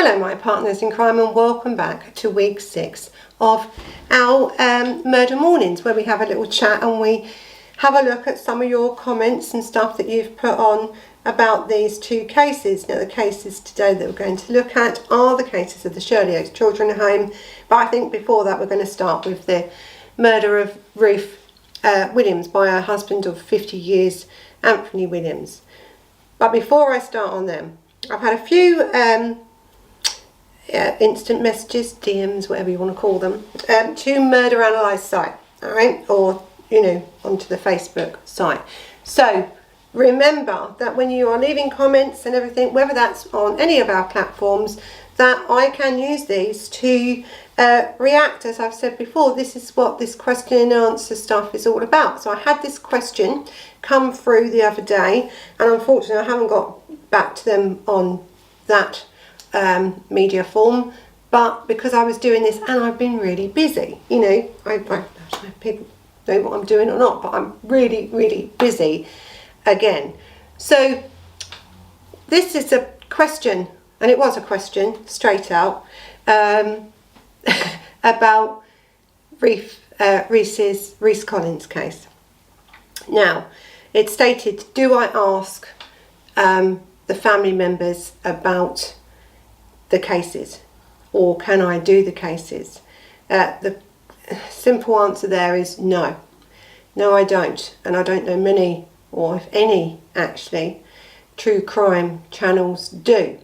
Hello my partners in crime, and welcome back to week 6 of our murder mornings, where we have a little chat and we have a look at some of your comments and stuff that you've put on about these two cases. Now the cases today that we're going to look at are the cases of the Shirley children home, but I think before that we're going to start with the murder of Ruth Williams by her husband of 50 years, Anthony Williams. But before I start on them, I've had a few instant messages, DMs, whatever you want to call them, to Murder Analysed site, alright, or onto the Facebook site. So remember that when you are leaving comments and everything, whether that's on any of our platforms, that I can use these to react. As I've said before, this is what this question and answer stuff is all about. So I had this question come through the other day, and unfortunately I haven't got back to them on that media form, but because I was doing this and I've been really busy, I don't know if people know what I'm doing or not, but I'm really busy again. So this is a question, and it was a question straight out, about Reese Collins case. Now it stated, do I ask the family members about the cases, or can I do the cases? The simple answer there is no. No, I don't. And I don't know many, or if any actually, true crime channels do.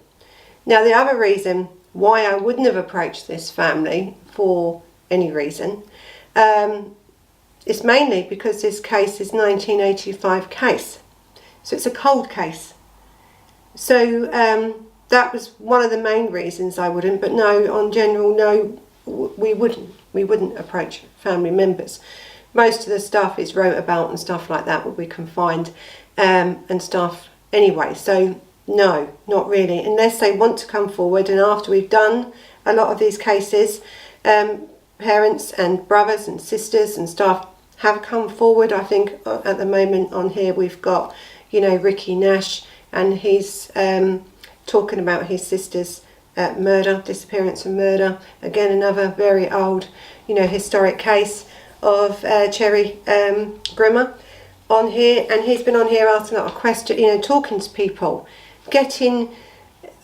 Now the other reason why I wouldn't have approached this family for any reason is mainly because this case is 1985 case. So it's a cold case. So that was one of the main reasons I wouldn't, but no, on general, no, we wouldn't approach family members. Most of the stuff is wrote about and stuff like that, what we can find and stuff anyway. So no, not really, unless they want to come forward. And after we've done a lot of these cases, parents and brothers and sisters and stuff have come forward. I think at the moment on here we've got, Ricky Nash, and he's talking about his sister's disappearance and murder. Again, another very old, historic case of Cherry Grimmer on here, and he's been on here asking a lot of questions, talking to people, getting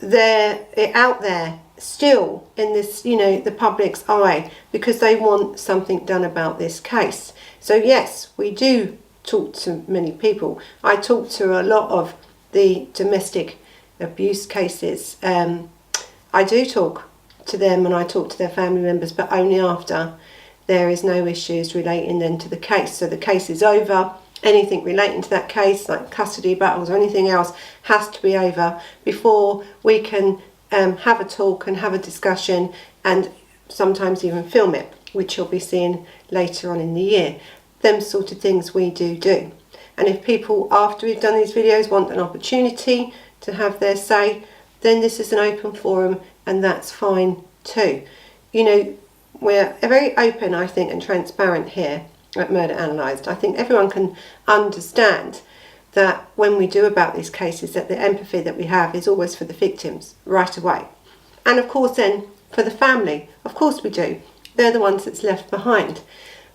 it out there still in this, the public's eye, because they want something done about this case. So yes, we do talk to many people. I talk to a lot of the domestic abuse cases. I do talk to them and I talk to their family members, but only after there is no issues relating then to the case. So the case is over. Anything relating to that case, like custody battles or anything else, has to be over before we can have a talk and have a discussion, and sometimes even film it, which you'll be seeing later on in the year. Them sort of things we do. And if people, after we've done these videos, want an opportunity to have their say, then this is an open forum, and that's fine too. We're very open, I think, and transparent here at Murder Analysed. I think everyone can understand that when we do about these cases, that the empathy that we have is always for the victims right away. And of course then for the family, of course we do. They're the ones that's left behind.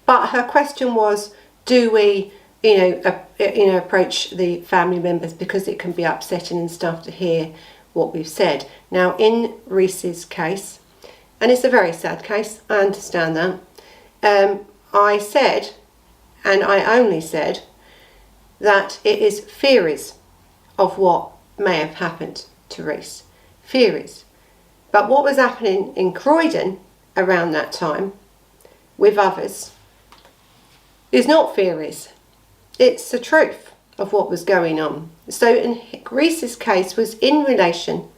But her question was, do we approach the family members, because it can be upsetting and stuff to hear what we've said. Now in Reese's case, and it's a very sad case, I understand that, I said, and I only said, that it is theories of what may have happened to Reese. Theories. But what was happening in Croydon around that time with others is not theories. It's the truth of what was going on. So in Reese's case was in relation,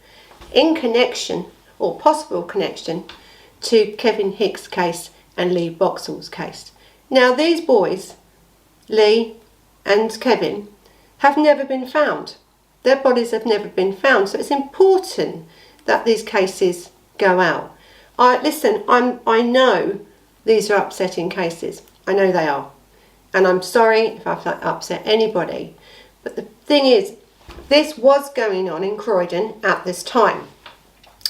in connection, or possible connection, to Kevin Hicks' case and Lee Boxall's case. Now these boys, Lee and Kevin, have never been found. Their bodies have never been found. So it's important that these cases go out. I know these are upsetting cases. I know they are. And I'm sorry if I've upset anybody. But the thing is, this was going on in Croydon at this time.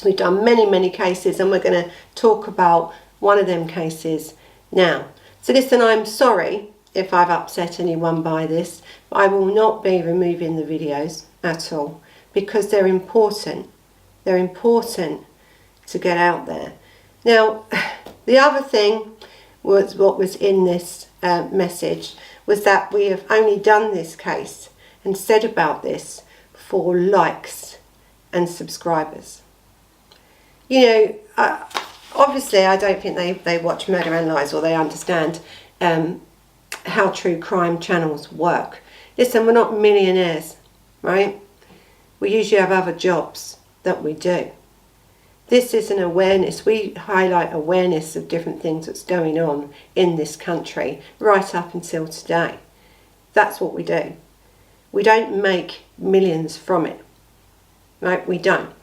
We've done many cases, and we're going to talk about one of them cases now. So listen, I'm sorry if I've upset anyone by this, but I will not be removing the videos at all, because they're important. They're important to get out there. Now, the other thing was what was in this message was that we have only done this case and said about this for likes and subscribers. You know, obviously I don't think they watch Murder Analysed, or they understand how true crime channels work. Listen, we're not millionaires, right? We usually have other jobs that we do. This is an awareness. We highlight awareness of different things that's going on in this country right up until today. That's what we do. We don't make millions from it, right? We don't.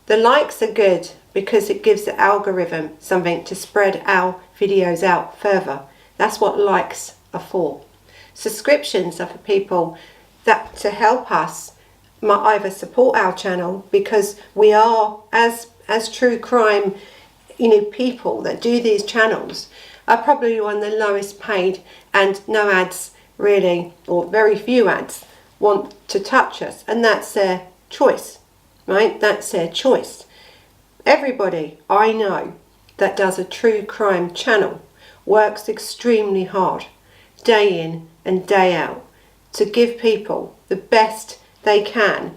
The likes are good because it gives the algorithm something to spread our videos out further. That's what likes are for. Subscriptions are for people that to help us either support our channel, because we are, as true crime, you know, people that do these channels are probably one of the lowest paid, and no ads really, or very few ads, want to touch us, and that's their choice, right? That's their choice. Everybody I know that does a true crime channel works extremely hard, day in and day out, to give people the best they can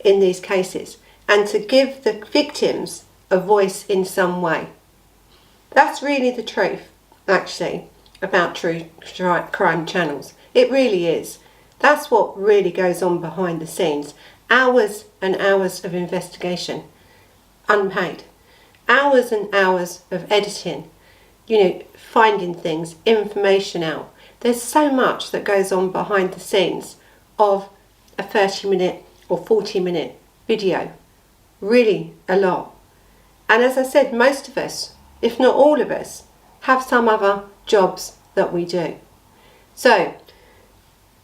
in these cases, and to give the victims a voice in some way. That's really the truth, actually, about true crime channels. It really is. That's what really goes on behind the scenes. Hours and hours of investigation, unpaid. Hours and hours of editing, you know, finding things, information out. There's so much that goes on behind the scenes of a 30-minute or 40-minute video. Really a lot. And as I said, most of us, if not all of us, have some other jobs that we do. So,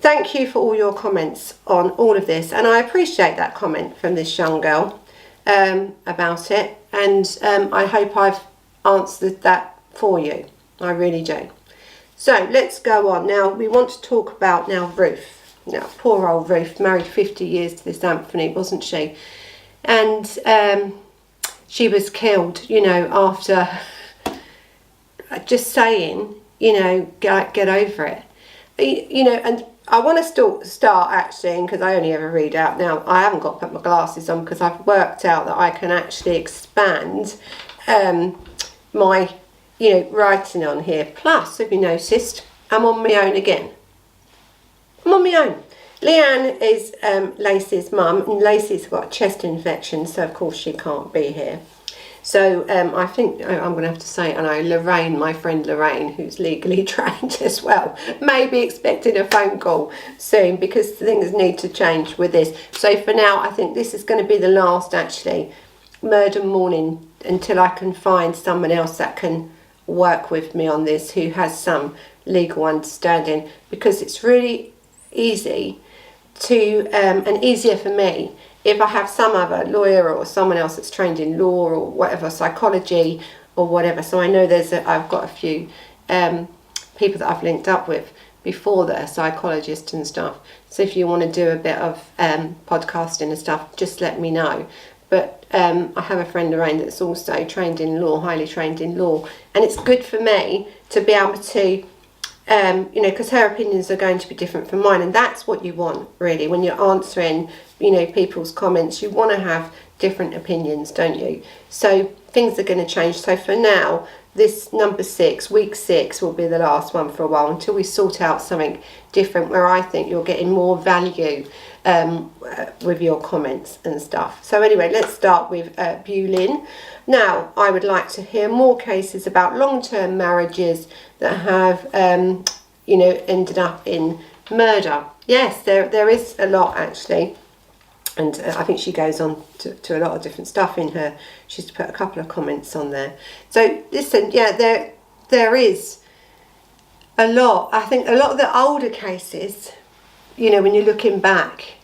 thank you for all your comments on all of this, and I appreciate that comment from this young girl about it, and I hope I've answered that for you. I really do. So let's go on. Now we want to talk about now Ruth. Now, poor old Ruth, married 50 years to this Anthony, wasn't she? And she was killed, you know, after just saying, you know, get over it. You know, and I want to start actually, because I only ever read out now. I haven't got to put my glasses on because I've worked out that I can actually expand my, you know, writing on here. Plus, have you noticed, I'm on my own again. I'm on my own. Leanne is Lacey's mum, and Lacey's got a chest infection, so of course she can't be here. So I think I'm going to have to say, I know Lorraine, my friend Lorraine, who's legally trained as well, may be expecting a phone call soon, because things need to change with this. So for now, I think this is going to be the last, actually, murder morning, until I can find someone else that can work with me on this, who has some legal understanding, because it's really easy to, and easier for me, if I have some other lawyer or someone else that's trained in law or whatever, psychology or whatever. So I know I've got a few people that I've linked up with before that are psychologists and stuff. So if you want to do a bit of podcasting and stuff, just let me know. But I have a friend Lorraine that's also trained in law, highly trained in law, and it's good for me to be able to you know, because her opinions are going to be different from mine, and that's what you want, really, when you're answering, you know, people's comments. You want to have different opinions, don't you? So things are going to change. So for now, this number 6, week 6, will be the last one for a while, until we sort out something different, where I think you're getting more value with your comments and stuff. So anyway, let's start with Bulin. Now, I would like to hear more cases about long-term marriages that have, you know, ended up in murder. Yes, there is a lot, actually. And I think she goes on to a lot of different stuff in her. She's put a couple of comments on there. So, listen, yeah, there is a lot. I think a lot of the older cases, you know, when you're looking back,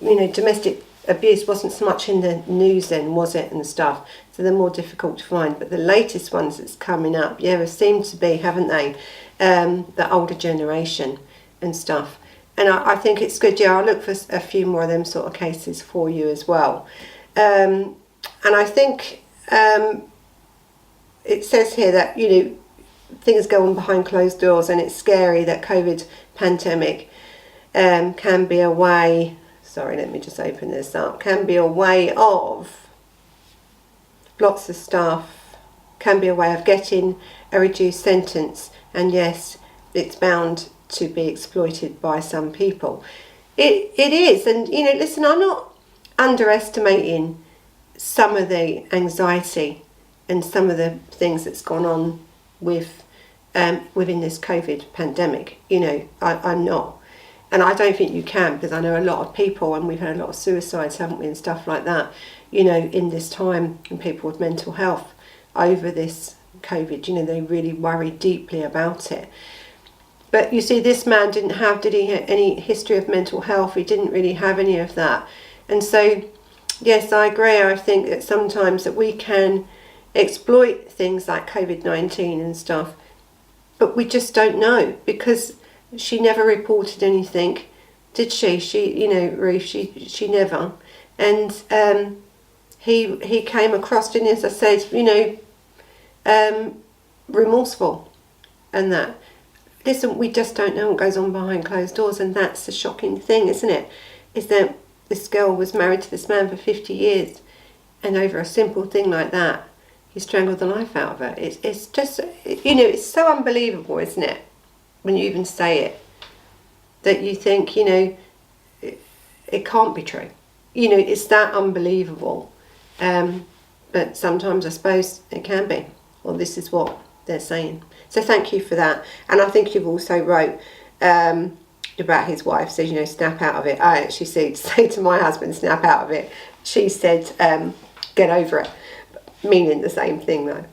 you know, domestic abuse wasn't so much in the news then, was it, and stuff, so they're more difficult to find. But the latest ones that's coming up, yeah, seem to be, haven't they, the older generation and stuff. And I think it's good. Yeah, I'll look for a few more of them sort of cases for you as well. And I think it says here that, you know, things go on behind closed doors, and it's scary that COVID pandemic can be a way, sorry, let me just open this up, can be a way of, lots of stuff, can be a way of getting a reduced sentence, and yes, it's bound to be exploited by some people. It is, and you know, listen, I'm not underestimating some of the anxiety and some of the things that's gone on with within this COVID pandemic. You know, I'm not. And I don't think you can, because I know a lot of people, and we've had a lot of suicides, haven't we, and stuff like that, you know, in this time, and people with mental health over this COVID, you know, they really worry deeply about it. But you see, this man didn't have, did he, any history of mental health? He didn't really have any of that. And so, yes, I agree. I think that sometimes that we can exploit things like COVID-19 and stuff, but we just don't know, because she never reported anything, did she? She, you know, Ruth, she never. And he came across, didn't he, as I said, you know, remorseful and that. Listen, we just don't know what goes on behind closed doors, and that's the shocking thing, isn't it? Is that this girl was married to this man for 50 years, and over a simple thing like that, he strangled the life out of her. It's just, you know, it's so unbelievable, isn't it? When you even say it, that you think, you know, it can't be true. You know, it's that unbelievable. But sometimes I suppose it can be. Well, this is what they're saying. So thank you for that. And I think you've also wrote about his wife, says, you know, snap out of it. I actually say to my husband, snap out of it. She said, get over it. Meaning the same thing though.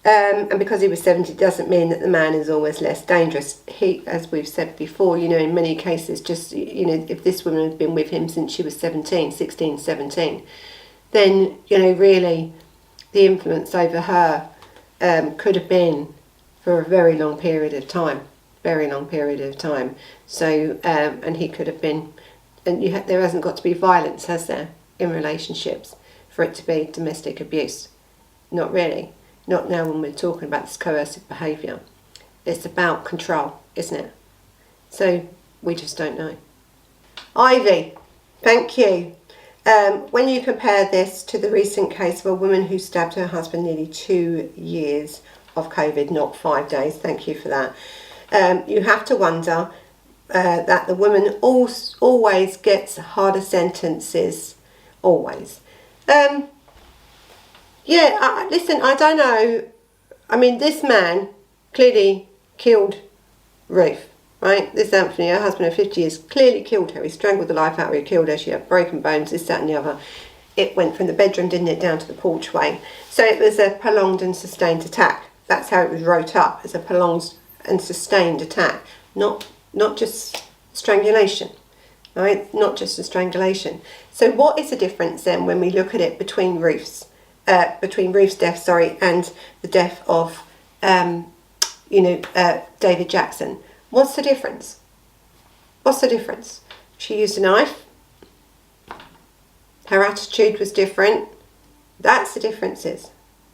And because he was 70 doesn't mean that the man is always less dangerous. He, as we've said before, you know, in many cases, just, you know, if this woman had been with him since she was 16, 17, then, you know, really the influence over her could have been for a very long period of time. So, and he could have been, and there hasn't got to be violence, has there, in relationships for it to be domestic abuse? Not really. Not now when we're talking about this coercive behaviour. It's about control, isn't it? So we just don't know. Ivy, thank you. When you compare this to the recent case of a woman who stabbed her husband nearly 2 years of COVID, not 5 days, thank you for that. You have to wonder that the woman always gets harder sentences, always. Yeah, listen, I don't know. I mean, this man clearly killed Ruth, right? This Anthony, her husband of 50 years, clearly killed her. He strangled the life out of her, he killed her, she had broken bones, this, that and the other. It went from the bedroom, didn't it, down to the porchway. So it was a prolonged and sustained attack. That's how it was wrote up, as a prolonged and sustained attack. Not just strangulation, right? Not just a strangulation. So what is the difference then when we look at it between Ruth's death, and the death of, David Jackson? What's the difference? She used a knife. Her attitude was different. That's the differences,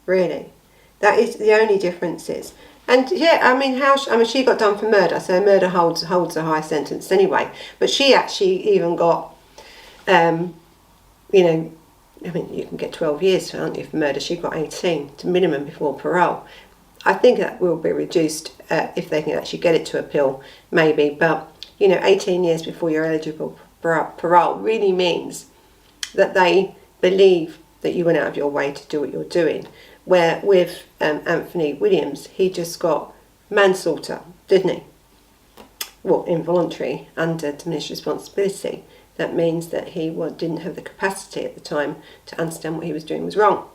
really. That is the only differences. And yeah, I mean, she got done for murder, so murder holds a high sentence anyway. But she actually even got, I mean, you can get 12 years, aren't you, for murder? She got 18 to minimum before parole. I think that will be reduced if they can actually get it to appeal, maybe. But, 18 years before you're eligible for parole really means that they believe that you went out of your way to do what you're doing. Where with Anthony Williams, he just got manslaughter, didn't he? Well, involuntary, under diminished responsibility. That means that he didn't have the capacity at the time to understand what he was doing was wrong.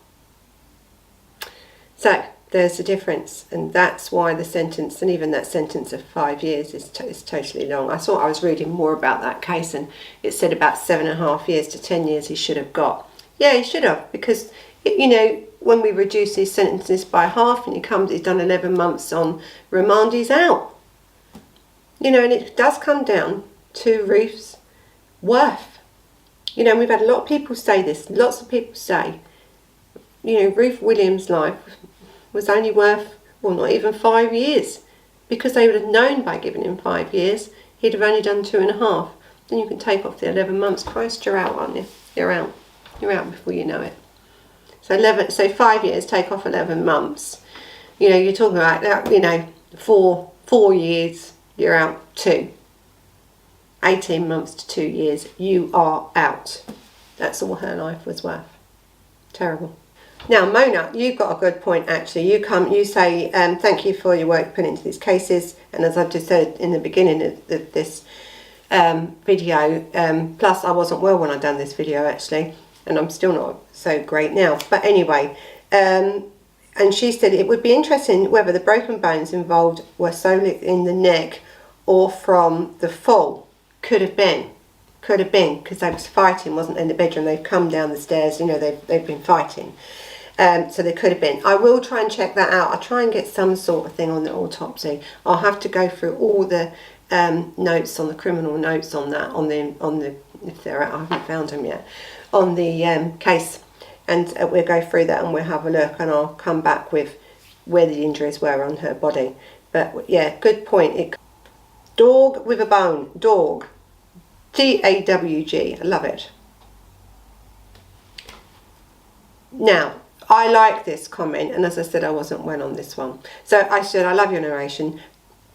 So, There's a difference, and that's why the sentence, and even that sentence of 5 years, is totally long. I thought I was reading more about that case, and it said about 7.5 years to 10 years he should have got. Yeah, he should have, because, you know, when we reduce his sentences by half and he's done 11 months on remand, he's out. You know, and it does come down to Ruth's worth. You know, we've had a lot of people say this, lots of people say, you know, Ruth Williams' life was only worth, well, not even 5 years, because they would have known by giving him 5 years he'd have only done 2.5. Then you can take off the 11 months. Christ, you're out, aren't you? You're out. You're out before you know it. So 5 years, take off 11 months. You know, you're talking about that. You know, 4 years, you're out. 2. 18 months to 2 years, you are out. That's all her life was worth. Terrible. Now, Mona, you've got a good point, actually. You say, thank you for your work put into these cases. And as I've just said in the beginning of this video, plus I wasn't well when I done this video, actually. And I'm still not so great now. But anyway, and she said it would be interesting whether the broken bones involved were solely in the neck or from the fall. Could have been, because they was fighting, wasn't they, in the bedroom. They've come down the stairs, you know, they've been fighting. So they could have been. I will try and check that out. I'll try and get some sort of thing on the autopsy. I'll have to go through all the notes on the criminal notes on that, on the if they're out, I haven't found them yet, on the case, and we'll go through that and we'll have a look, and I'll come back with where the injuries were on her body. But yeah, good point. Dog with a bone. Dog. DAWG. I love it. Now, I like this comment, and as I said, I wasn't well on this one. So I said, I love your narration.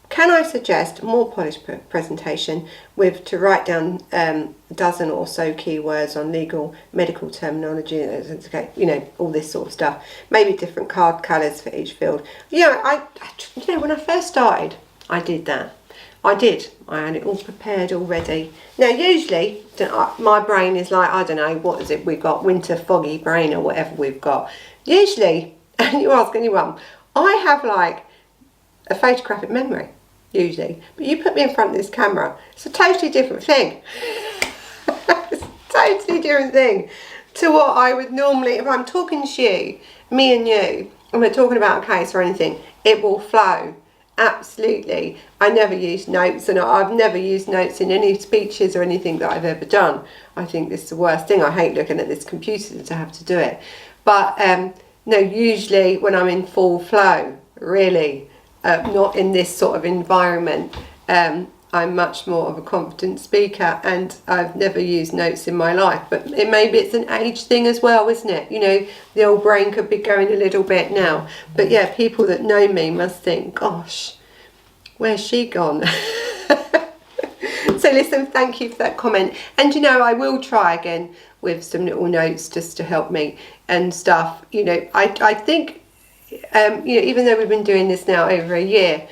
Can I suggest more polished presentation to write down a dozen or so keywords on legal medical terminology, you know, all this sort of stuff. Maybe different card colours for each field. Yeah, you know, when I first started, I did that. I had it all prepared already. Now, usually, my brain is like, I don't know, what is it we've got? Winter foggy brain or whatever we've got. Usually, and you ask anyone, I have like a photographic memory, usually. But you put me in front of this camera, it's a totally different thing. It's a totally different thing to what I would normally, if I'm talking to you, me and you, and we're talking about a case or anything, it will flow. Absolutely. I never use notes, and I've never used notes in any speeches or anything that I've ever done. I think this is the worst thing. I hate looking at this computer to have to do it. But no, usually when I'm in full flow, really, not in this sort of environment, I'm much more of a confident speaker, and I've never used notes in my life. But maybe it's an age thing as well, isn't it? You know, the old brain could be going a little bit now. But yeah, people that know me must think, gosh, where's she gone? So listen, thank you for that comment. And you know, I will try again with some little notes just to help me and stuff. You know, I think, you know, even though we've been doing this now over a year,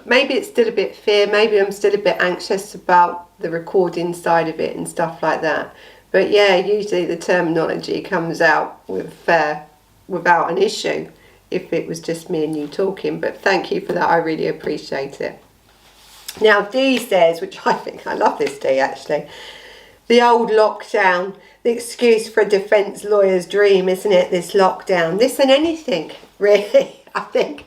maybe it's still a bit fear, maybe I'm still a bit anxious about the recording side of it and stuff like that. But yeah, usually the terminology comes out without an issue if it was just me and you talking. But thank you for that, I really appreciate it. Now Dee says, which I think, I love this Dee actually, the old lockdown, the excuse for a defence lawyer's dream, isn't it, this lockdown? This and anything, really. I think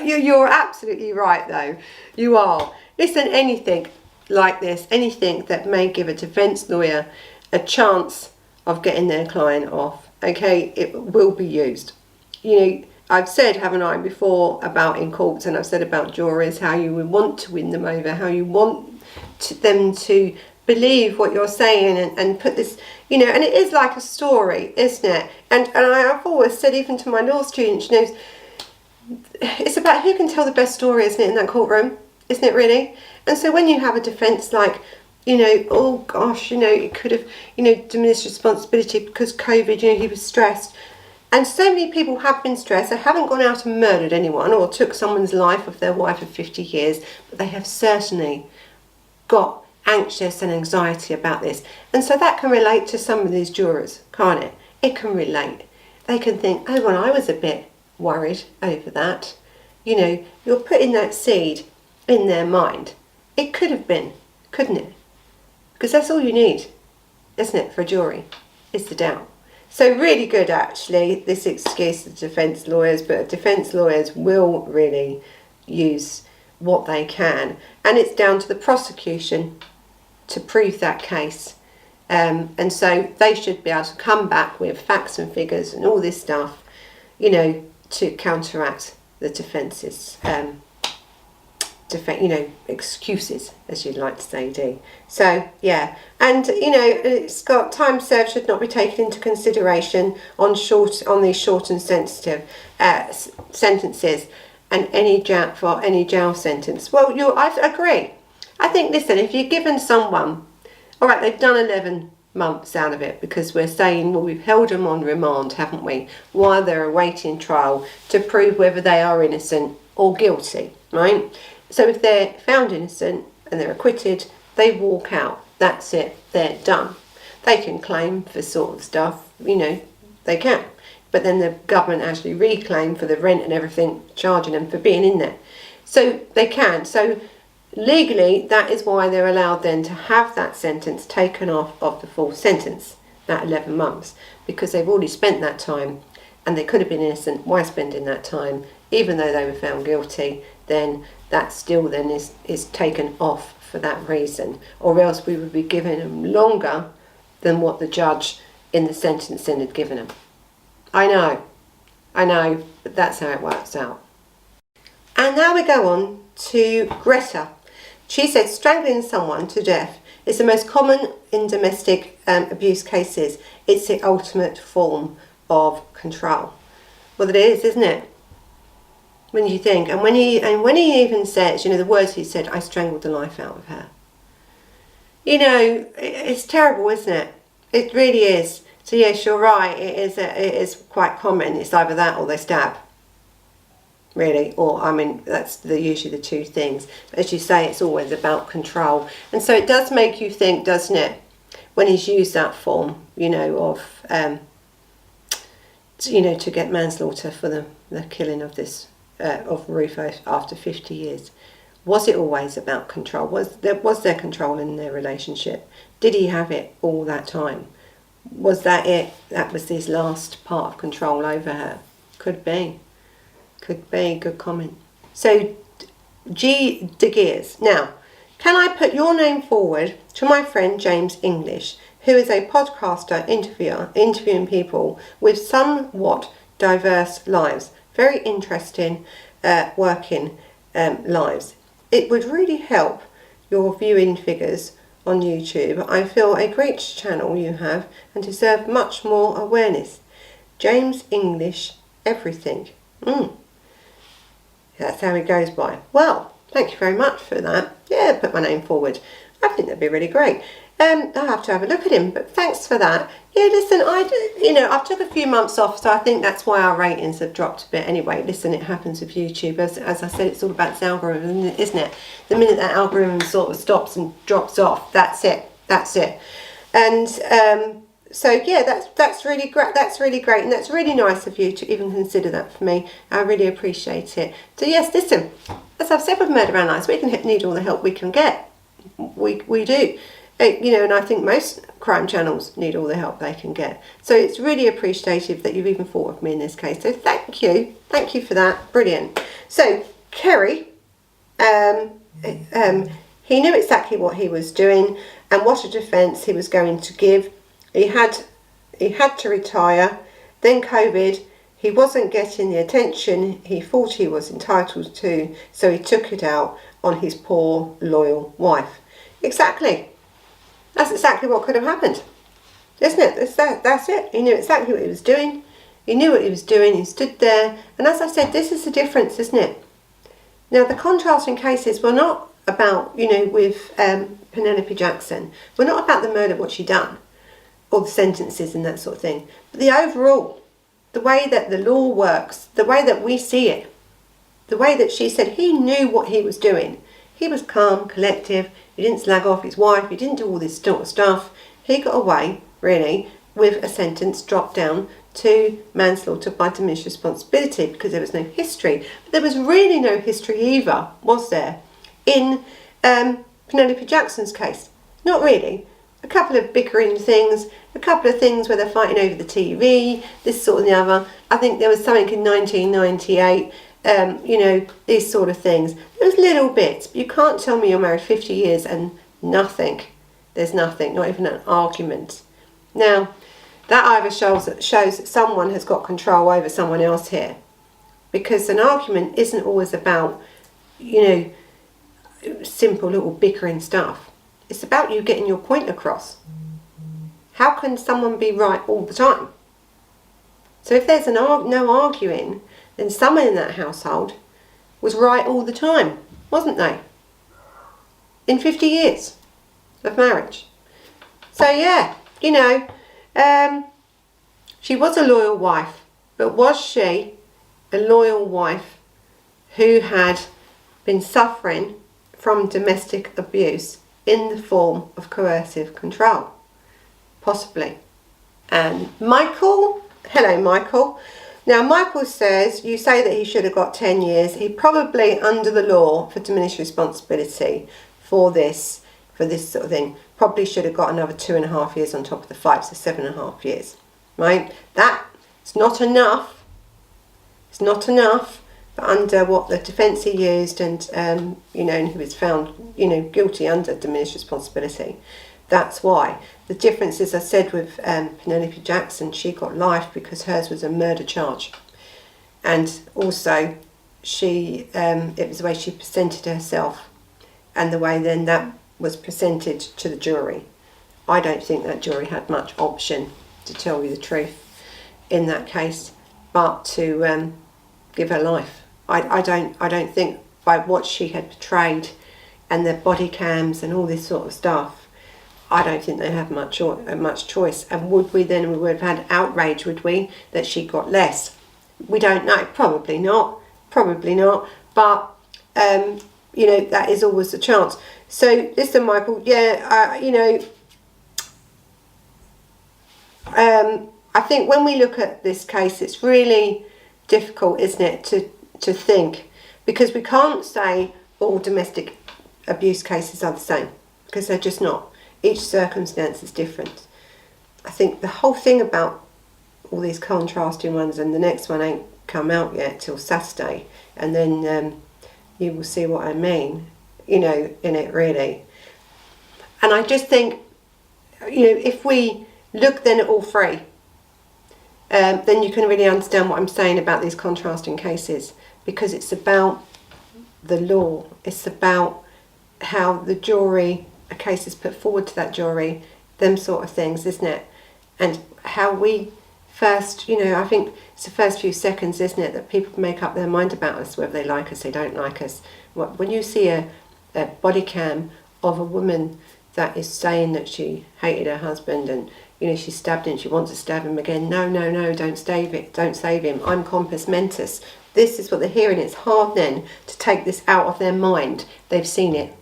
you're absolutely right, though. You are. Listen, anything like this, anything that may give a defence lawyer a chance of getting their client off, okay, it will be used. You know, I've said, haven't I, before about in courts, and I've said about juries, how you would want to win them over, how you want them to believe what you're saying and put this, you know, and it is like a story, isn't it? And I've always said, even to my law students, you know, it's about who can tell the best story, isn't it, in that courtroom, isn't it, really? And so when you have a defence like, you know, oh gosh, you know, it could have, you know, diminished responsibility because COVID, you know, he was stressed. And so many people have been stressed. They haven't gone out and murdered anyone or took someone's life of their wife of 50 years, but they have certainly got anxious and anxiety about this. And so that can relate to some of these jurors, can't it? It can relate. They can think, oh, well, I was a bit worried over that. You know, you're putting that seed in their mind. It could have been, couldn't it? Because that's all you need, isn't it, for a jury, is the doubt. So really good, actually, this excuse of defence lawyers, but defence lawyers will really use what they can. And it's down to the prosecution to prove that case. And so they should be able to come back with facts and figures and all this stuff, you know, to counteract the defence's excuses, as you'd like to say, Dee. So yeah, and you know, it's got time served should not be taken into consideration on these short and sensitive sentences, and any jail sentence. Well, I agree. I think, listen, if you're given someone, all right, they've done 11 months out of it, because we're saying, well, we've held them on remand, haven't we, while they're awaiting trial to prove whether they are innocent or guilty, right? So if they're found innocent and they're acquitted, they walk out. That's it. They're done. They can claim for sort of stuff, you know, they can. But then the government actually reclaim for the rent and everything, charging them for being in there. So they can. So legally, that is why they're allowed then to have that sentence taken off of the full sentence, that 11 months, because they've already spent that time and they could have been innocent. Why spending that time? Even though they were found guilty, then that still then is taken off for that reason, or else we would be giving them longer than what the judge in the sentencing had given them. I know, but that's how it works out. And now we go on to Greta. She said strangling someone to death is the most common in domestic abuse cases. It's the ultimate form of control. Well, it is, isn't it? When you think, and when he even says, you know, the words he said, I strangled the life out of her. You know, it's terrible, isn't it? It really is. So yes, you're right. It is quite common. It's either that or they stab. Really, or I mean, that's usually the two things. As you say, it's always about control, and so it does make you think, doesn't it, when he's used that form, you know, of to get manslaughter for the killing of this. Of Ruth after 50 years. Was it always about control? Was there control in their relationship? Did he have it all that time? Was that it? That was his last part of control over her? Could be. Good comment. So, G. De Geers. Now, can I put your name forward to my friend James English, who is a podcaster interviewing people with somewhat diverse lives? Very interesting working lives. It would really help your viewing figures on YouTube. I feel a great channel you have and deserve much more awareness. James English, everything. That's how it goes by. Well, thank you very much for that. Yeah, put my name forward. I think that'd be really great. I'll have to have a look at him, but thanks for that. Yeah, listen, I've took a few months off, so I think that's why our ratings have dropped a bit anyway. Listen, it happens with YouTube. As I said, it's all about its algorithm, isn't it? The minute that algorithm sort of stops and drops off, that's it. And so yeah, that's really great. That's really great, and that's really nice of you to even consider that for me. I really appreciate it. So yes, listen, as I've said with Murder Analysed, we can need all the help we can get. We do. And I think most crime channels need all the help they can get. So it's really appreciative that you've even thought of me in this case. So thank you for that. Brilliant. So Kerry, he knew exactly what he was doing and what a defence he was going to give. He had to retire. Then COVID. He wasn't getting the attention he thought he was entitled to, so he took it out on his poor, loyal wife. Exactly. That's exactly what could have happened, isn't it? That's it. He knew exactly what he was doing. He knew what he was doing. He stood there. And as I said, this is the difference, isn't it? Now, the contrasting cases were not about, with Penelope Jackson. We're not about the murder, what she done, or the sentences and that sort of thing. But the overall, the way that the law works, the way that we see it, the way that she said he knew what he was doing. He was calm, collective. He didn't slag off his wife. He didn't do all this sort of stuff. He got away, really, with a sentence dropped down to manslaughter by diminished responsibility because there was no history. But there was really no history either, was there, in Penelope Jackson's case? Not really. A couple of bickering things, a couple of things where they're fighting over the TV, this sort and the other. I think there was something in 1998, these sort of things. There was little bits, but you can't tell me you're married 50 years and nothing. There's nothing, not even an argument. Now, that either shows that someone has got control over someone else here. Because an argument isn't always about, simple little bickering stuff. It's about you getting your point across. How can someone be right all the time? So if there's no arguing, then someone in that household was right all the time, wasn't they? In 50 years of marriage. So yeah, she was a loyal wife, but was she a loyal wife who had been suffering from domestic abuse in the form of coercive control? Possibly. And Michael, hello Michael. Now Michael says, you say that he should have got 10 years. He probably, under the law for diminished responsibility for this sort of thing, probably should have got another 2.5 years on top of the 5, so 7.5 years. Right? That's not enough. It's not enough. But under what the defence he used and he was found guilty under diminished responsibility. That's why. The difference is, I said with Penelope Jackson, she got life because hers was a murder charge, and also it was the way she presented herself and the way then that was presented to the jury. I don't think that jury had much option, to tell you the truth, in that case, but to give her life. I don't think, by what she had portrayed and the body cams and all this sort of stuff, I don't think they have much choice. And would we have had outrage, would we, that she got less? We don't know. Probably not. But that is always a chance. So listen, Michael. I think when we look at this case, it's really difficult, isn't it, to think, because we can't say all domestic abuse cases are the same, because they're just not. Each circumstance is different. I think the whole thing about all these contrasting ones, and the next one ain't come out yet till Saturday, and then you will see what I mean, in it really. And I just think, if we look then at all three, then you can really understand what I'm saying about these contrasting cases, because it's about the law. It's about how the jury, a case is put forward to that jury, them sort of things, isn't it? And how we first, I think it's the first few seconds, isn't it, that people make up their mind about us, whether they like us, they don't like us. When you see a body cam of a woman that is saying that she hated her husband and she stabbed him, she wants to stab him again. No, don't save him. I'm compos mentis. This is what they're hearing. It's hard then to take this out of their mind. They've seen it.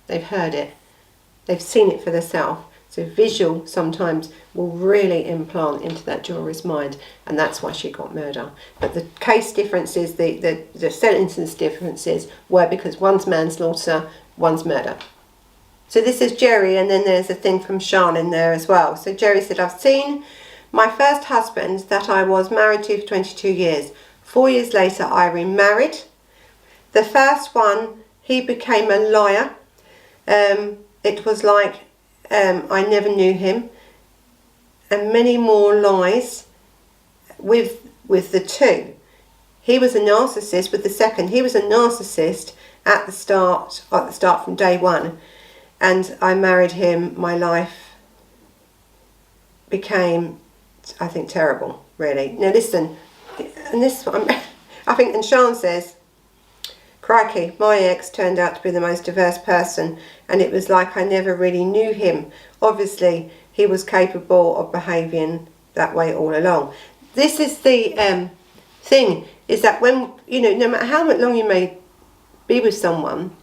They've heard it. They've seen it for themselves. So visual sometimes will really implant into that juror's mind, and that's why she got murder. But the case differences, the sentence differences were because one's manslaughter, one's murder. So this is Jerry, and then there's a thing from Sean in there as well. So Jerry said, I've seen my first husband that I was married to for 22 years. 4 years later, I remarried. The first one, he became a liar. It was like I never knew him. And many more lies with the two. He was a narcissist with the second. He was a narcissist at the start from day one. And I married him. My life became, I think, terrible, really. Now listen, and this I think, and Sean says, crikey, my ex turned out to be the most diverse person, and it was like I never really knew him. Obviously, he was capable of behaving that way all along. This is the thing, is that when, no matter how long you may be with someone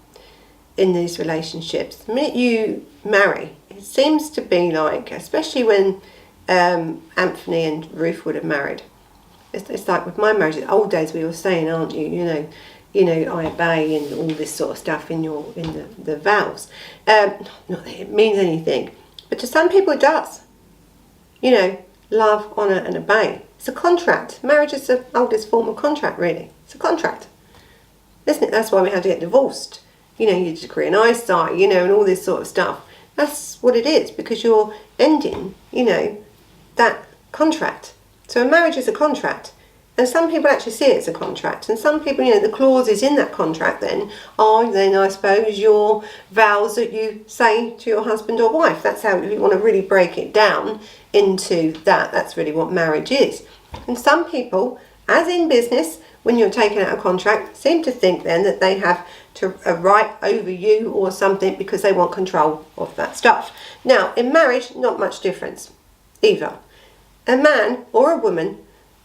in these relationships, the minute you marry, it seems to be like, especially when Anthony and Ruth would have married. It's like with my marriage, the old days we were saying, aren't you, you know, I obey and all this sort of stuff in the vows. Not that it means anything, but to some people it does. You know, love, honour and obey. It's a contract. Marriage is the oldest form of contract, really. It's a contract, isn't it? That's why we had to get divorced. You know, you decree an eyesight, you know, and all this sort of stuff. That's what it is, because you're ending, you know, that contract. So a marriage is a contract. And some people actually see it as a contract. And some people, you know, the clauses in that contract then are then, I suppose, your vows that you say to your husband or wife. That's how, if you want to really break it down into that, that's really what marriage is. And some people, as in business, when you're taking out a contract, seem to think then that they have a right over you or something because they want control of that stuff. Now, in marriage, not much difference either. A man or a woman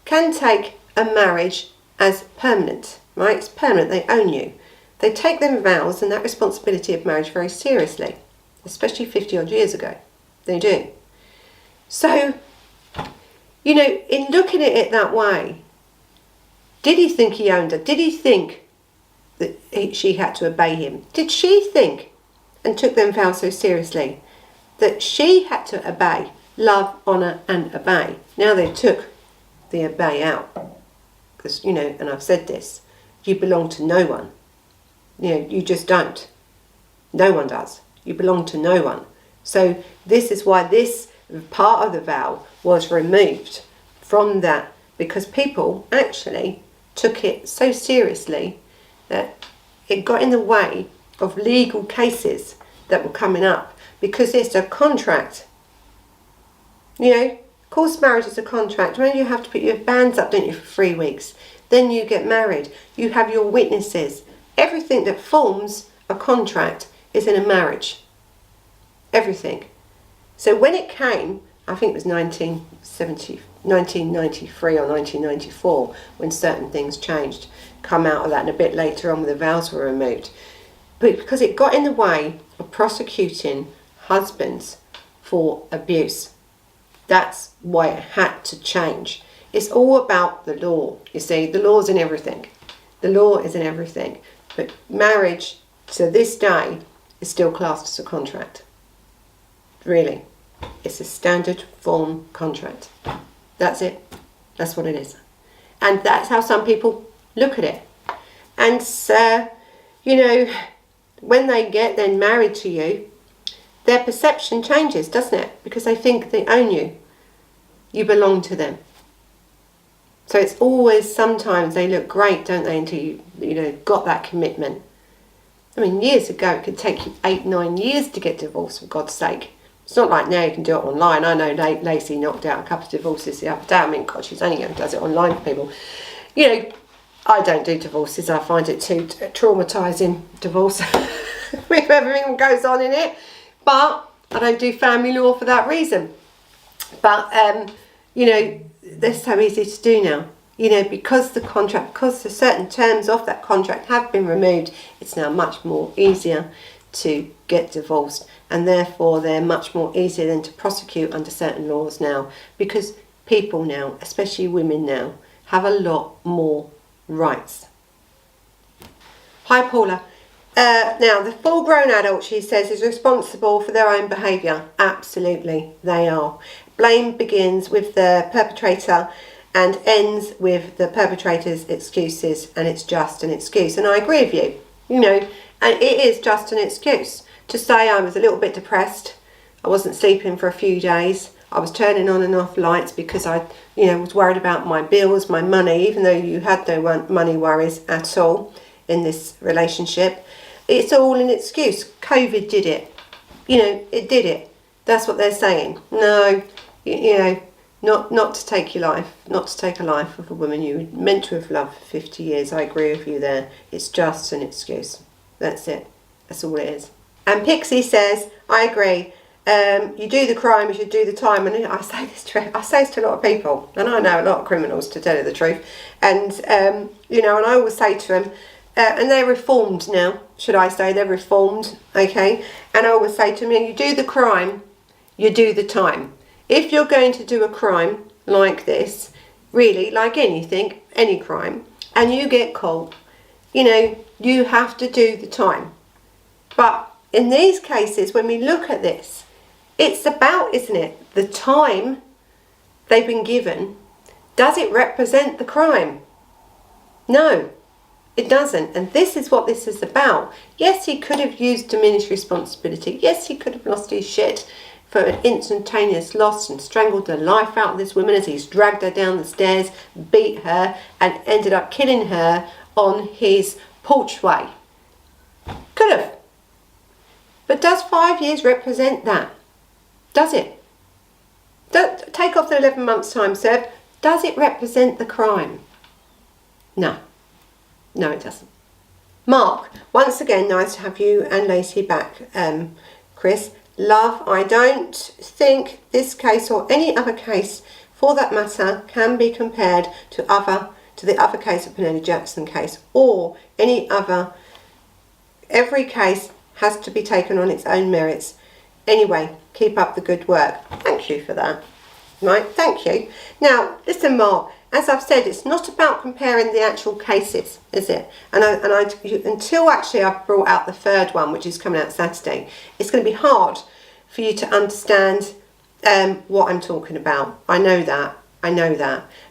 can take a marriage as permanent, right? It's permanent, they own you. They take their vows and that responsibility of marriage very seriously, especially 50 odd years ago. They do. So, you know, in looking at it that way, did he think he owned her? Did he think that she had to obey him? Did she think, and took them vows so seriously, that she had to obey, love, honour and obey? Now they took the obey out. Because, you know, and I've said this, you belong to no one. You know, you just don't. No one does. You belong to no one. So this is why this part of the vow was removed from that, because people actually took it so seriously that it got in the way of legal cases that were coming up, because it's a contract. You know, of course marriage is a contract. When you have to put your bands up, don't you, for 3 weeks. Then you get married. You have your witnesses. Everything that forms a contract is in a marriage. Everything. So when it came, I think it was 1993 or 1994, when certain things changed, come out of that, and a bit later on when the vows were removed. But because it got in the way of prosecuting husbands for abuse. That's why it had to change. It's all about the law. You see, the law's in everything. The law is in everything. But marriage, to this day, is still classed as a contract. Really. It's a standard form contract. That's it. That's what it is. And that's how some people look at it. And, you know, when they get then married to you, their perception changes, doesn't it? Because they think they own you. You belong to them. So it's always, sometimes they look great, don't they, until you know, got that commitment. I mean, years ago, it could take you 8-9 years to get divorced, for God's sake. It's not like now you can do it online. I know Lacey knocked out a couple of divorces the other day. I mean, God, she's only going to does it online for people. You know, I don't do divorces. I find it too traumatising, divorce, with everything that goes on in it. But I don't do family law for that reason. But, you know, they're so easy to do now. You know, because the certain terms of that contract have been removed, it's now much more easier to get divorced, and therefore they're much more easier than to prosecute under certain laws now, because people now, especially women now, have a lot more rights. Hi Paula. Now, the full-grown adult, she says, is responsible for their own behaviour. Absolutely, they are. Blame begins with the perpetrator and ends with the perpetrator's excuses, and it's just an excuse. And I agree with you, you know, and it is just an excuse. To say I was a little bit depressed, I wasn't sleeping for a few days, I was turning on and off lights because I, you know, was worried about my bills, my money, even though you had no money worries at all in this relationship. It's all an excuse. COVID did it. You know, it did it. That's what they're saying. No, you know, not to take your life, not to take a life of a woman you were meant to have loved for 50 years. I agree with you there. It's just an excuse. That's it. That's all it is. And Pixie says, I agree. You do the crime, you should do the time. And I say this to a lot of people, and I know a lot of criminals, to tell you the truth. And you know, and I always say to them, and they're reformed now, should I say? They're reformed, okay? And I always say to them, you do the crime, you do the time. if you're going to do a crime like this, really, like anything, any crime, and you get caught, you know, you have to do the time. But in these cases, when we look at this, it's about, isn't it, the time they've been given. Does it represent the crime? No, it doesn't. And this is what this is about. Yes, he could have used diminished responsibility. Yes, he could have lost his shit for an instantaneous loss and strangled the life out of this woman as he's dragged her down the stairs, beat her, and ended up killing her on his porchway. Could have. But does 5 years represent that? Does it? Don't take off the 11 months time served. Does it represent the crime? No. No, it doesn't. Mark, once again, nice to have you and Lacey back, Chris. Love, I don't think this case or any other case for that matter can be compared to the other case of Penelope Jackson case or any other. Every case has to be taken on its own merits. Anyway, keep up the good work. Thank you for that. Right, thank you. Now, listen, Mark, as I've said, it's not about comparing the actual cases, is it? Until actually I've brought out the third one, which is coming out Saturday, it's going to be hard for you to understand what I'm talking about. I know that.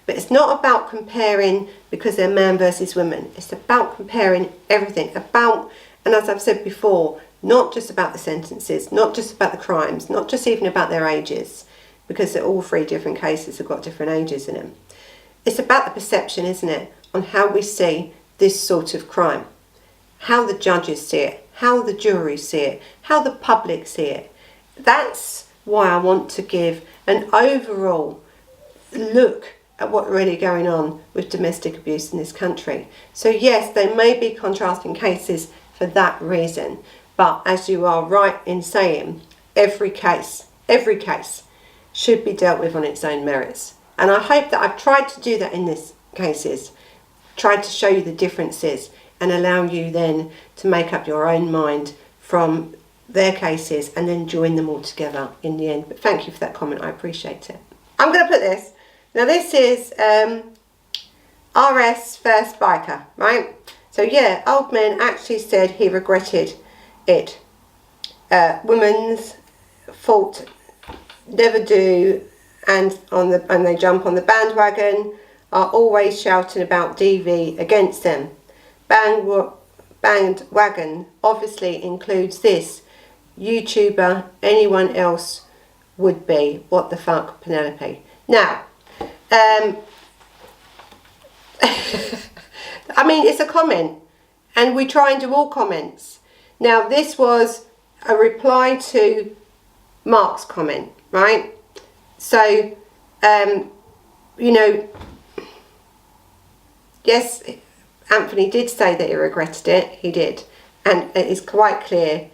But it's not about comparing because they're man versus woman. It's about comparing everything. And as I've said before, not just about the sentences, not just about the crimes, not just even about their ages, because they're all three different cases have got different ages in them. It's about the perception, isn't it, on how we see this sort of crime, how the judges see it, how the jury see it, how the public see it. That's why I want to give an overall look at what's really going on with domestic abuse in this country. So yes, there may be contrasting cases for that reason, but as you are right in saying, every case should be dealt with on its own merits. And I hope that I've tried to do that in these cases, tried to show you the differences and allow you then to make up your own mind from their cases and then join them all together in the end. But thank you for that comment, I appreciate it. I'm going to put this, now this is RS First Biker, right? So yeah, old man actually said he regretted it. Women's fault, never do, and they jump on the bandwagon, are always shouting about DV against them. Bandwagon obviously includes this YouTuber, anyone else would be. What the fuck, Penelope? Now, I mean, it's a comment, and we try and do all comments. Now, this was a reply to Mark's comment, right? So, you know, yes, Anthony did say that he regretted it. He did. And it is quite clear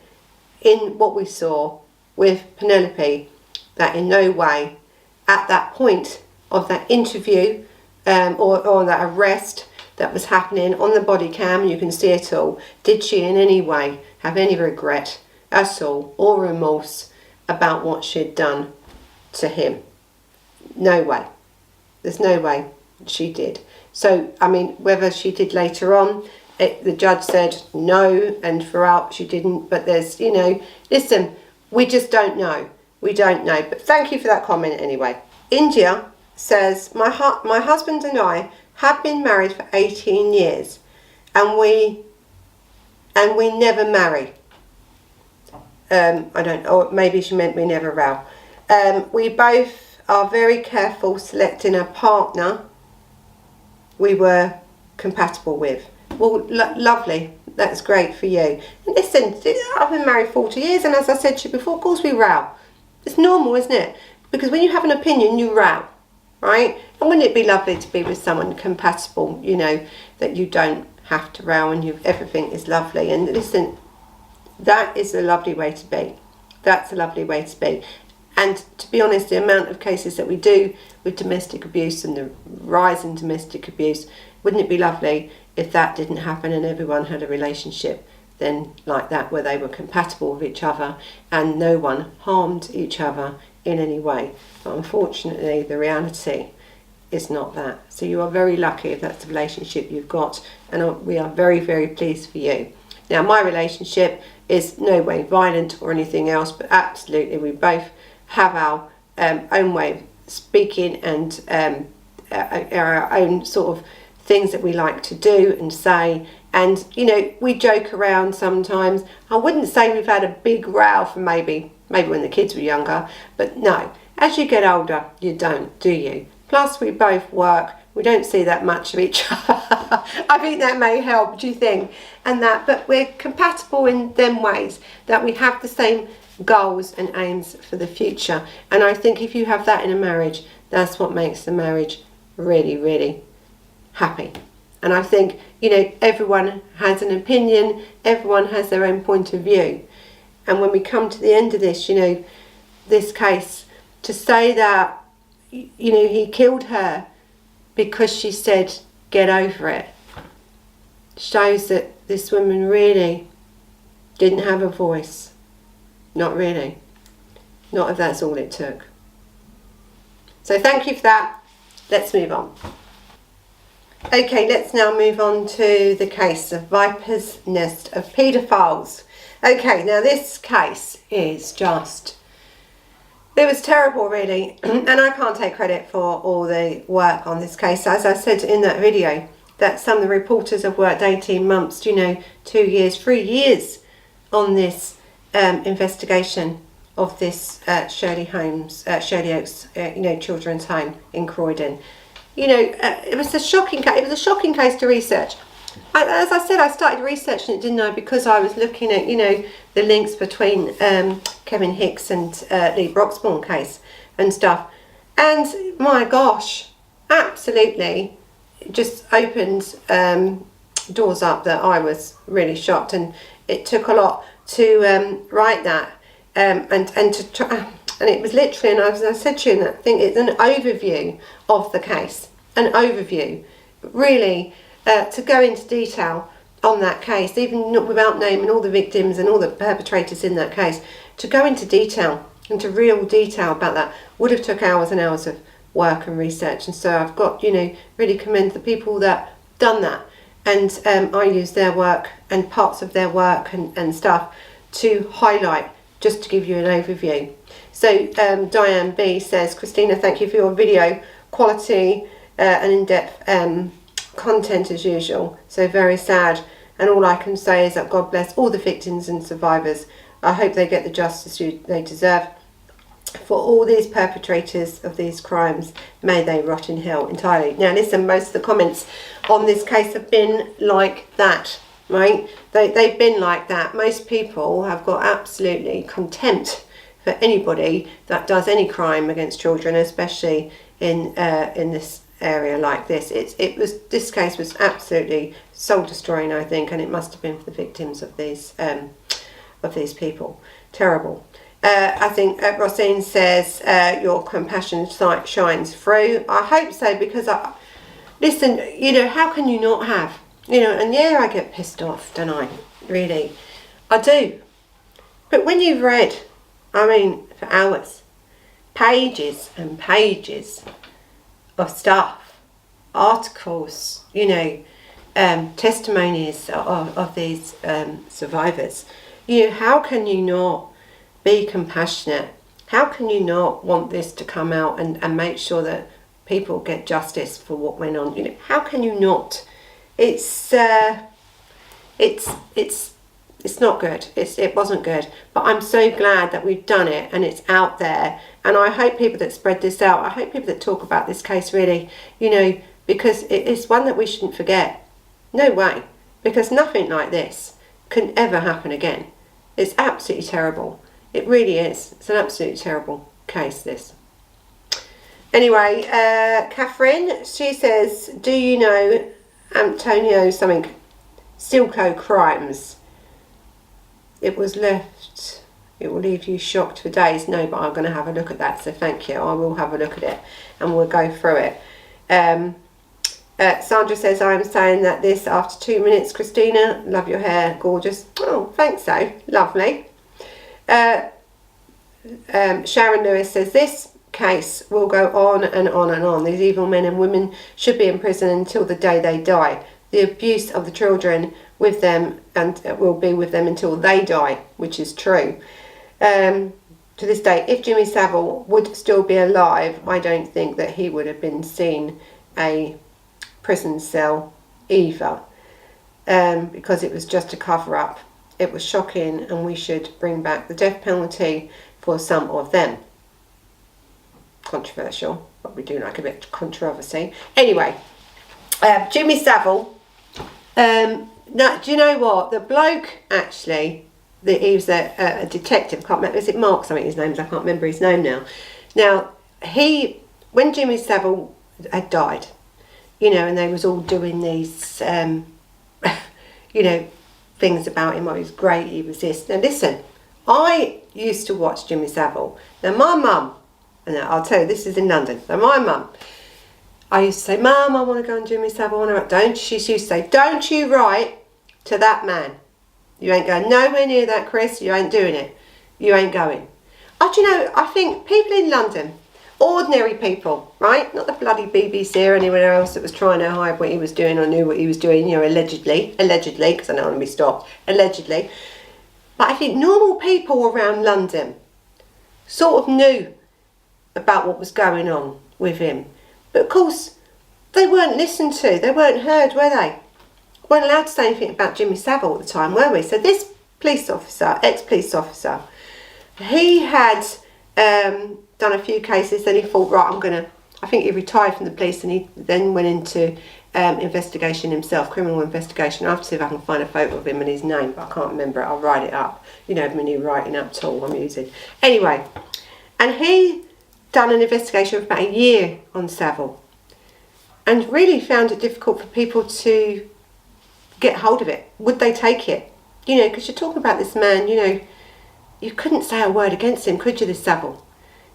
in what we saw with Penelope that in no way at that point of that interview or that arrest that was happening on the body cam, you can see it all, did she in any way have any regret at all or remorse about what she'd done to him? No way. There's no way she did. So, I mean, whether she did later on, the judge said no, and throughout she didn't. But there's, you know, listen, we just don't know. We don't know. But thank you for that comment anyway. India says, my husband and I have been married for 18 years, and we never marry. I don't know, or maybe she meant we never row. We both are very careful selecting a partner we were compatible with. Well, lovely. That's great for you. And listen, I've been married 40 years, and as I said to you before, of course we row. It's normal, isn't it? Because when you have an opinion, you row, right? And wouldn't it be lovely to be with someone compatible, you know, that you don't have to row and everything is lovely. And listen, that is a lovely way to be. That's a lovely way to be. And to be honest, the amount of cases that we do with domestic abuse and the rise in domestic abuse, wouldn't it be lovely if that didn't happen and everyone had a relationship then like that where they were compatible with each other and no one harmed each other in any way. But unfortunately, the reality is not that. So you are very lucky if that's the relationship you've got, and we are very, very pleased for you. Now, my relationship is no way violent or anything else, but absolutely we both have our own way of speaking and our own sort of things that we like to do and say. And, you know, we joke around sometimes. I wouldn't say we've had a big row for maybe when the kids were younger, but no, as you get older, you don't, do you? Plus, we both work. We don't see that much of each other. I think that may help, do you think? And that, but we're compatible in them ways that we have the same goals and aims for the future. And I think if you have that in a marriage, that's what makes the marriage really, really happy. And I think, you know, everyone has an opinion, everyone has their own point of view. And when we come to the end of this, you know, this case, to say that, you know, he killed her because she said, get over it, shows that this woman really didn't have a voice. Not really. Not if that's all it took. So thank you for that. Let's move on. Okay, let's now move on to the case of Viper's Nest of Paedophiles. Okay, now this case is just... It was terrible, really, and I can't take credit for all the work on this case. As I said in that video, that some of the reporters have worked 18 months, 2 years, 3 years on this investigation of this Shirley Oaks, children's home in Croydon. It was a shocking case. It was a shocking case to research. As I said, I started researching it, didn't I? Because I was looking at, the links between Kevin Hicks and Lee Broxbourne case and stuff. And my gosh, absolutely just opened doors up that I was really shocked. And it took a lot to write that and to try. And it was literally, and as I said to you in that thing, it's an overview of the case. An overview, really. To go into detail on that case, even not without naming all the victims and all the perpetrators in that case, to go into detail, into real detail about that, would have took hours and hours of work and research. And so I've got, really commend the people that done that. And I use their work and parts of their work and stuff to highlight, just to give you an overview. So Diane B says, Christina, thank you for your video quality and in-depth content as usual. So very sad, and all I can say is that God bless all the victims and survivors. I hope they get the justice they deserve. For all these perpetrators of these crimes, may they rot in hell entirely. Now listen, most of the comments on this case have been like that, right? They've been like that. Most people have got absolutely contempt for anybody that does any crime against children, especially in this area like this. This case was absolutely soul destroying, I think, and it must have been for the victims of these people. Terrible. I think Rosine says your compassion shines through. I hope so, because listen, how can you not have, and yeah, I get pissed off, don't I? Really, I do. But when you've read, for hours, pages and pages of stuff, articles, testimonies of these survivors, how can you not be compassionate? How can you not want this to come out and make sure that people get justice for what went on? How can you not? It's not good. It wasn't good. But I'm so glad that we've done it and it's out there. And I hope people that spread this out, I hope people that talk about this case really, because it's one that we shouldn't forget. No way. Because nothing like this can ever happen again. It's absolutely terrible. It really is. It's an absolutely terrible case, this. Anyway, Catherine, she says, do you know Antonio something? Silco crimes. It was left. It will leave you shocked for days. No, but I'm going to have a look at that. So thank you. I will have a look at it and we'll go through it. Sandra says, I'm saying that this after 2 minutes. Christina, love your hair. Gorgeous. Oh, thanks so. Lovely. Sharon Lewis says, this case will go on and on and on. These evil men and women should be in prison until the day they die. The abuse of the children with them and will be with them until they die, which is true. To this day, if Jimmy Savile would still be alive, I don't think that he would have been seen a prison cell either, because it was just a cover-up. It was shocking, and we should bring back the death penalty for some of them. Controversial, but we do like a bit of controversy. Anyway, Jimmy Savile. Now, do you know what? The bloke, actually, he was a detective. I can't remember. Is it Mark something his name is? I can't remember his name now. Now, when Jimmy Savile had died, you know, and they was all doing these, you know, things about him. Oh, he was great, he was this. Now listen, I used to watch Jimmy Savile. Now my mum, and I'll tell you, this is in London. Now my mum, I used to say, Mum, I want to go on Jimmy Savile. She used to say, don't you write to that man. You ain't going nowhere near that, Chris. You ain't doing it. You ain't going. Oh, do you know, I think people in London, ordinary people, right? Not the bloody BBC or anyone else that was trying to hide what he was doing or knew what he was doing, you know, allegedly, because I don't want to be stopped, allegedly. But I think normal people around London sort of knew about what was going on with him. But of course, they weren't listened to, they weren't heard, were they? Weren't allowed to say anything about Jimmy Savile at the time, were we? So this police officer, ex-police officer, he had done a few cases, then he thought, right, I think he retired from the police, and he then went into investigation himself, criminal investigation. I have to see if I can find a photo of him and his name, but I can't remember it. I'll write it up. You know, my new writing up tool I'm using. Anyway, and he done an investigation for about a year on Savile, and really found it difficult for people to get hold of it. Would they take it? You know, because you're talking about this man, you know, you couldn't say a word against him, could you, this Savile?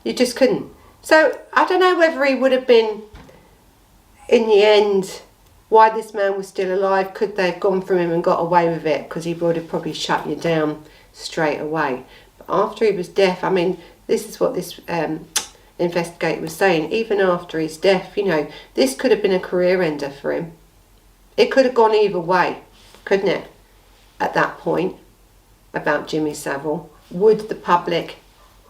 You just couldn't. So I don't know whether he would have been, in the end, why this man was still alive. Could they have gone from him and got away with it? Because he would have probably shut you down straight away. But after he was deaf, I mean, this is what this investigator was saying. Even after his death, you know, this could have been a career ender for him. It could have gone either way, couldn't it? At that point, about Jimmy Savile, would the public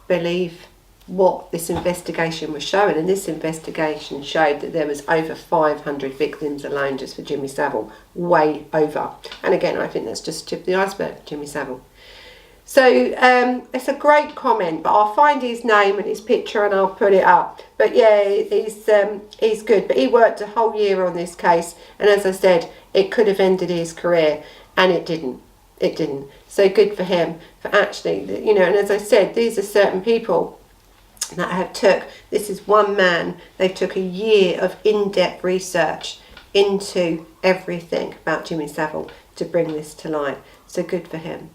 believe what this investigation was showing? And this investigation showed that there was over 500 victims alone just for Jimmy Savile, way over. And again, I think that's just the tip of the iceberg, Jimmy Savile. So it's a great comment, but I'll find his name and his picture and I'll put it up. But yeah, he's good. But he worked a whole year on this case, and as I said, it could have ended his career, and it didn't. It didn't. So good for him for actually, you know. And as I said, these are certain people that have took. This is one man. They took a year of in-depth research into everything about Jimmy Savile to bring this to light. So good for him.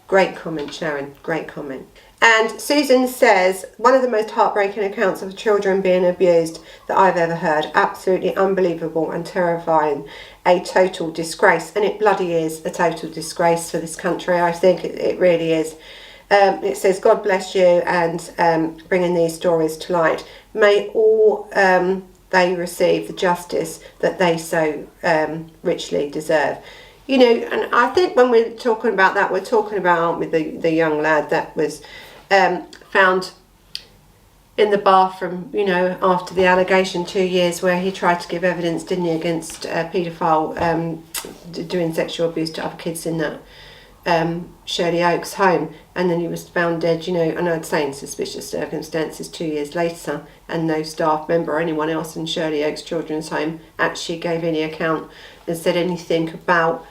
Great comment, Sharon. Great comment. And Susan says, one of the most heartbreaking accounts of children being abused that I've ever heard. Absolutely unbelievable and terrifying. A total disgrace. And it bloody is a total disgrace for this country. I think it really is. It says, God bless you, and bringing these stories to light. May all they receive the justice that they so richly deserve. You know, and I think when we're talking about that, we're talking about with the young lad that was found in the bathroom, you know, after the allegation 2 years where he tried to give evidence, didn't he, against a paedophile doing sexual abuse to other kids in that Shirley Oaks home, and then he was found dead, you know, and I'd say in suspicious circumstances 2 years later, and no staff member or anyone else in Shirley Oaks Children's Home actually gave any account and said anything about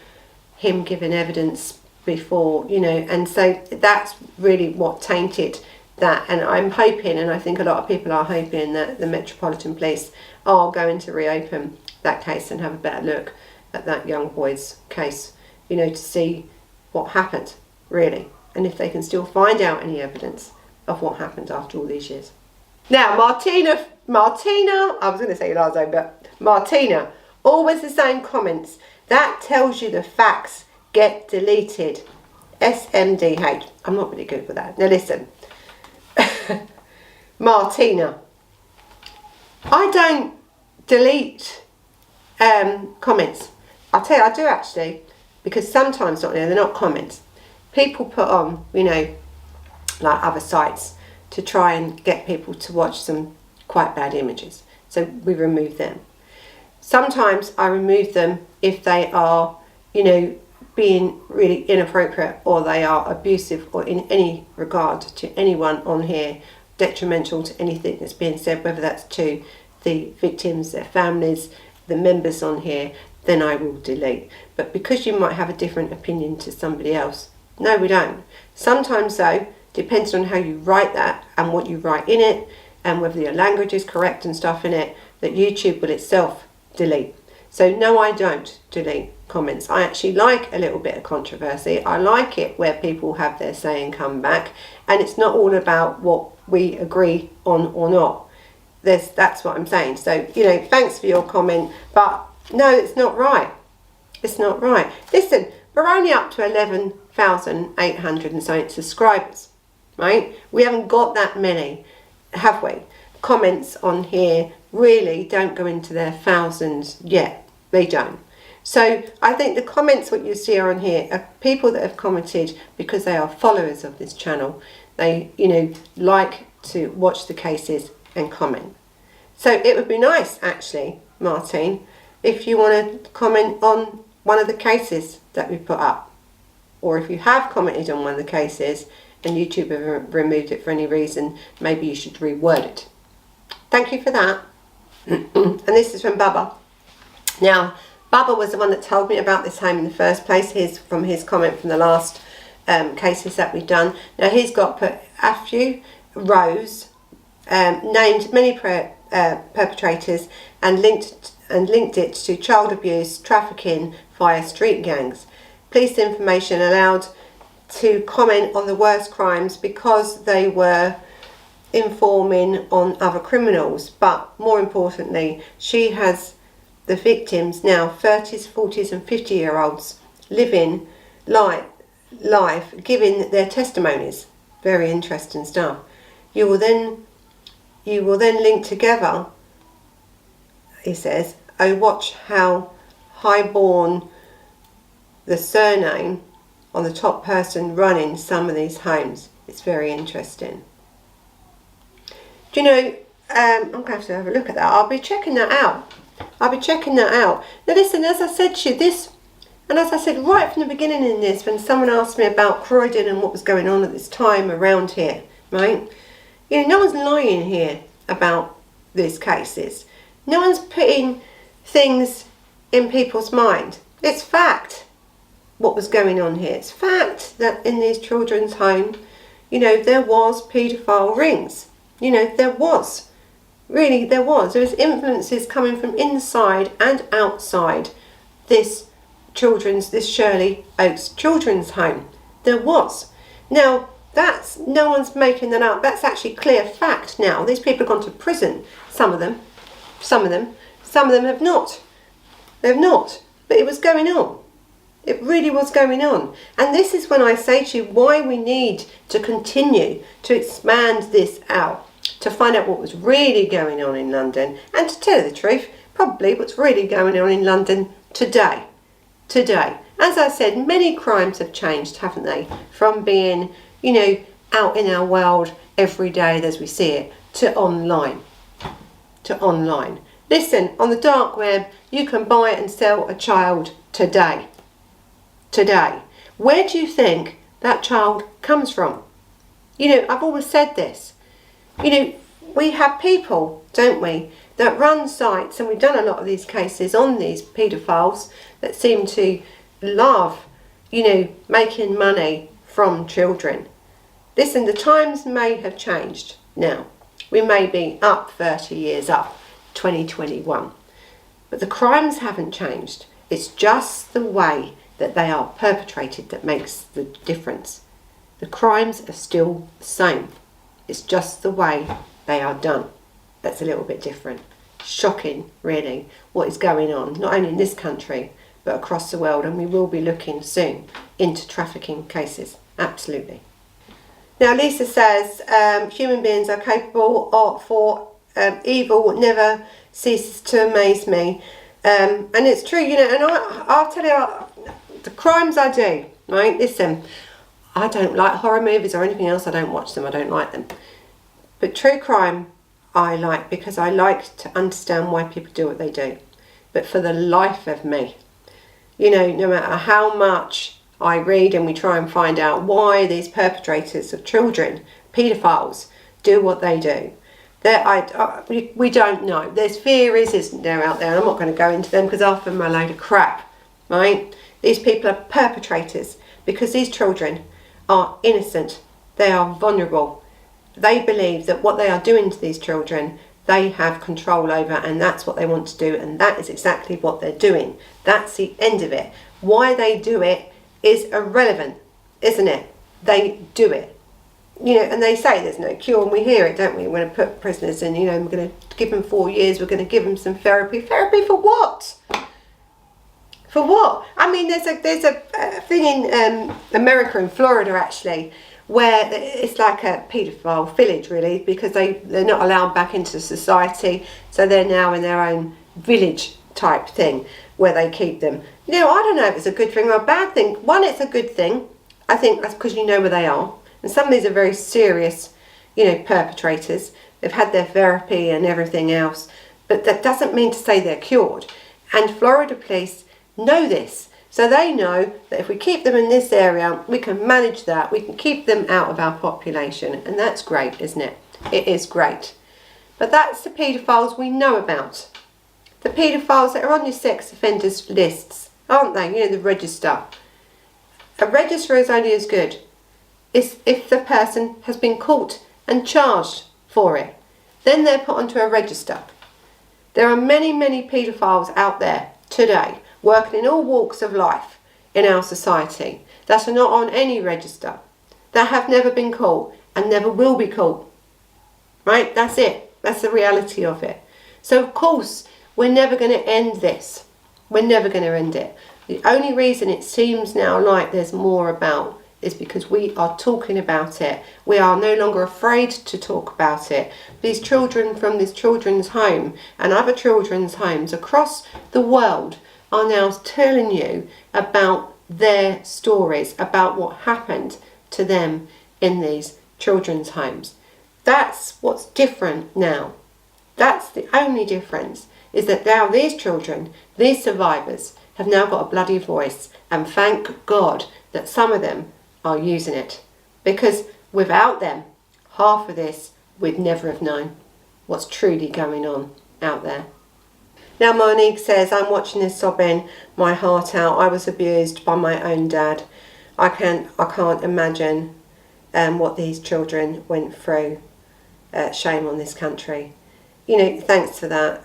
him giving evidence before, you know. And so that's really what tainted that. And I'm hoping, and I think a lot of people are hoping, that the Metropolitan Police are going to reopen that case and have a better look at that young boy's case, you know, to see what happened, really, and if they can still find out any evidence of what happened after all these years. Now, Martina, I was going to say your last name, but Martina, always the same comments. That tells you the facts get deleted. SMDH. I'm not really good with that. Now listen, Martina. I don't delete comments. I'll tell you, I do actually, because sometimes they're not comments. People put on, you know, like other sites to try and get people to watch some quite bad images. So we remove them. Sometimes I remove them if they are, you know, being really inappropriate, or they are abusive, or in any regard to anyone on here, detrimental to anything that's being said, whether that's to the victims, their families, the members on here, then I will delete. But because you might have a different opinion to somebody else, no, we don't. Sometimes though, depends on how you write that and what you write in it, and whether your language is correct and stuff in it, that YouTube will itself delete. So no, I don't delete comments. I actually like a little bit of controversy. I like it where people have their say and come back, and it's not all about what we agree on or not. That's what I'm saying. So, you know, thanks for your comment, but no, it's not right. It's not right. Listen, we're only up to 11,800 and something subscribers, right? We haven't got that many, have we? Comments on here really don't go into their thousands yet. They don't. So I think the comments, what you see on here, are people that have commented because they are followers of this channel. They, you know, like to watch the cases and comment. So it would be nice, actually, Martine, if you want to comment on one of the cases that we put up, or if you have commented on one of the cases and YouTube have removed it for any reason, maybe you should reword it. Thank you for that. And this is from Bubba. Now, Bubba was the one that told me about this home in the first place. From his comment from the last cases that we've done. Now he's got put a few rows, named many perpetrators, and linked it to child abuse, trafficking via street gangs. Police information allowed to comment on the worst crimes because they were informing on other criminals. But more importantly, she has the victims now 30s, 40s and 50-year-olds living life, giving their testimonies. Very interesting stuff. You will then link together, he says, oh, watch how highborn the surname on the top person running some of these homes. It's very interesting. Do you know, I'm going to have a look at that. I'll be checking that out. Now listen, as I said to you, this, and as I said right from the beginning in this, when someone asked me about Croydon and what was going on at this time around here, right? You know, no one's lying here about these cases. No one's putting things in people's mind. It's fact what was going on here. It's fact that in these children's homes, you know, there was paedophile rings. You know, there was. Really, there was. There was influences coming from inside and outside this Shirley Oaks children's home. There was. Now, that's, no one's making that up. That's actually clear fact now. These people have gone to prison. Some of them have not. They've not. But it was going on. It really was going on. And this is when I say to you why we need to continue to expand this out, to find out what was really going on in London, and to tell you the truth, probably what's really going on in London today. As I said, many crimes have changed, haven't they? From being, you know, out in our world every day as we see it, to online. Listen, on the dark web, you can buy and sell a child today. Where do you think that child comes from? You know, I've always said this. You know, we have people, don't we, that run sites, and we've done a lot of these cases on these paedophiles that seem to love, you know, making money from children. Listen, the times may have changed now. We may be up 30 years up, 2021. But the crimes haven't changed. It's just the way that they are perpetrated that makes the difference. The crimes are still the same. It's just the way they are done that's a little bit different. Shocking, really, what is going on, not only in this country, but across the world. And we will be looking soon into trafficking cases. Absolutely. Now Lisa says human beings are capable of evil never ceases to amaze me, and it's true, you know. And I'll tell you, the crimes I do, right? Listen, I don't like horror movies or anything else. I don't watch them. I don't like them. But true crime I like, because I like to understand why people do what they do. But for the life of me, you know, no matter how much I read and we try and find out why these perpetrators of children, paedophiles, do what they do, we don't know. There's theories, isn't there, out there? And I'm not going to go into them because half of them are a load of crap, right? These people are perpetrators because these children are innocent. They are vulnerable. They believe that what they are doing to these children, they have control over, and that's what they want to do, and that is exactly what they're doing. That's the end of it. Why they do it is irrelevant, isn't it? They do it. You know, and they say there's no cure, and we hear it, don't we? We're going to put prisoners in, you know, we're going to give them 4 years, we're going to give them some therapy. Therapy for what? For what? I mean, there's a thing in America, in Florida actually, where it's like a paedophile village really, because they're not allowed back into society, so they're now in their own village type thing where they keep them. You know, I don't know if it's a good thing or a bad thing. One, it's a good thing. I think that's because you know where they are. And some of these are very serious, you know, perpetrators. They've had their therapy and everything else. But that doesn't mean to say they're cured. And Florida police know this. So they know that if we keep them in this area, we can manage that. We can keep them out of our population. And that's great, isn't it? It is great. But that's the paedophiles we know about. The paedophiles that are on your sex offenders lists, aren't they? You know, the register. A register is only as good as if the person has been caught and charged for it. Then they're put onto a register. There are many, many paedophiles out there today, working in all walks of life in our society, that are not on any register, that have never been caught and never will be caught. Right? That's it. That's the reality of it. So of course, we're never going to end this. We're never going to end it. The only reason it seems now like there's more about is because we are talking about it. We are no longer afraid to talk about it. These children from this children's home and other children's homes across the world are now telling you about their stories, about what happened to them in these children's homes. That's what's different now. That's the only difference, is that now these children, these survivors, have now got a bloody voice, and thank God that some of them are using it, because without them, half of this we'd never have known what's truly going on out there. Now Monique says, I'm watching this sobbing my heart out. I was abused by my own dad. I can't imagine what these children went through. Shame on this country. You know, thanks for that,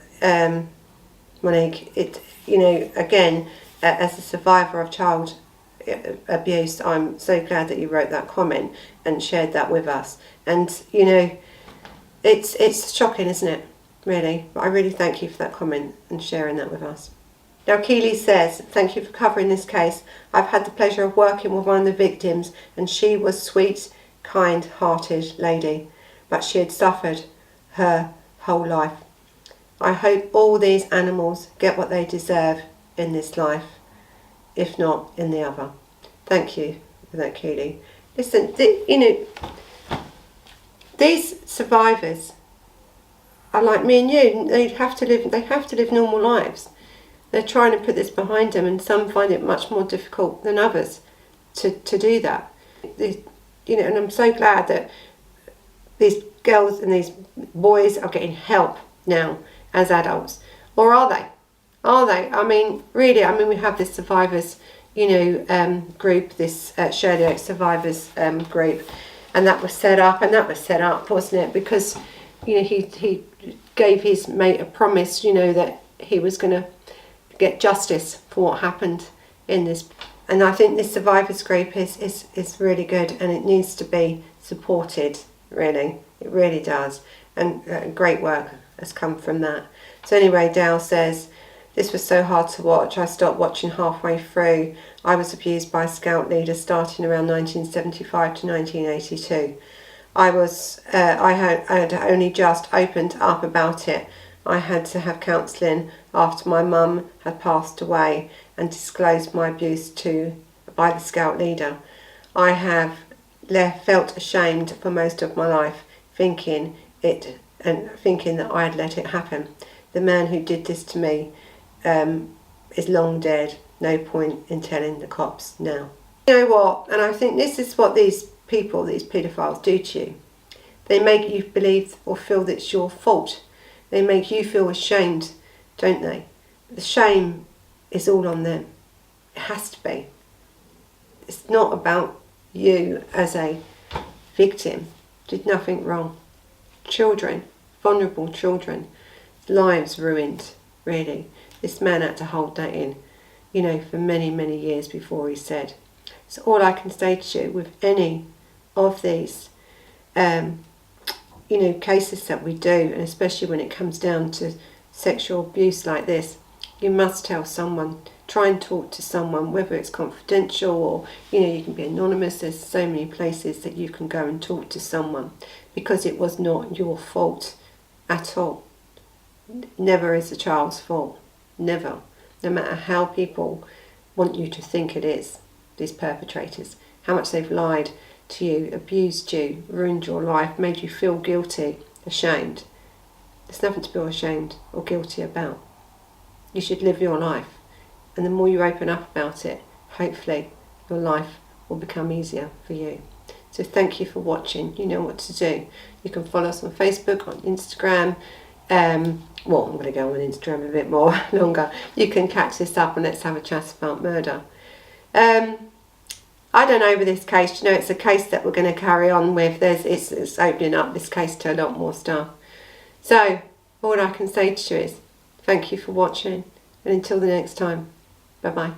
Monique. It, you know, again, as a survivor of child abuse, I'm so glad that you wrote that comment and shared that with us. And you know, it's shocking, isn't it? Really, but I really thank you for that comment and sharing that with us. Now Keely says, thank you for covering this case. I've had the pleasure of working with one of the victims, and she was sweet, kind-hearted lady, but she had suffered her whole life. I hope all these animals get what they deserve in this life, if not in the other. Thank you for that, Keely. Listen, you know, these survivors are like me and you. They have to live normal lives. They're trying to put this behind them, and some find it much more difficult than others to do that. You know, and I'm so glad that these girls and these boys are getting help now as adults. Or are they? Are they? I mean, really, I mean, we have this survivors, you know, group, this Shirley survivors group, and that was set up, wasn't it? Because, you know, he gave his mate a promise, you know, that he was going to get justice for what happened in this. And I think this survivors group is really good, and it needs to be supported, really. It really does. And great work has come from that. So anyway, Dale says, This was so hard to watch. I stopped watching halfway through. I was abused by a scout leader starting around 1975 to 1982. I had only just opened up about it. I had to have counselling after my mum had passed away and disclosed my abuse by the scout leader. I have felt ashamed for most of my life, thinking that I had let it happen. The man who did this to me is long dead. No point in telling the cops now. You know what? And I think this is what these people, these paedophiles, do to you. They make you believe or feel that it's your fault. They make you feel ashamed, don't they? The shame is all on them. It has to be. It's not about you as a victim. Did nothing wrong. Children, vulnerable children, lives ruined, really. This man had to hold that in, for many, many years before he said. So all I can say to you with any of these, cases that we do, and especially when it comes down to sexual abuse like this, you must tell someone. Try and talk to someone, whether it's confidential or, you can be anonymous. There's so many places that you can go and talk to someone, because it was not your fault at all. Never is the child's fault. Never. No matter how people want you to think it is, these perpetrators, how much they've lied to you, abused you, ruined your life, made you feel guilty, ashamed. There's nothing to feel ashamed or guilty about. You should live your life. And the more you open up about it, hopefully your life will become easier for you. So thank you for watching. You know what to do. You can follow us on Facebook, on Instagram. I'm going to go on Instagram a bit more longer. You can catch this up and let's have a chat about murder. I don't know with this case. It's a case that we're going to carry on with. It's opening up this case to a lot more stuff. So all I can say to you is thank you for watching, and until the next time, bye bye.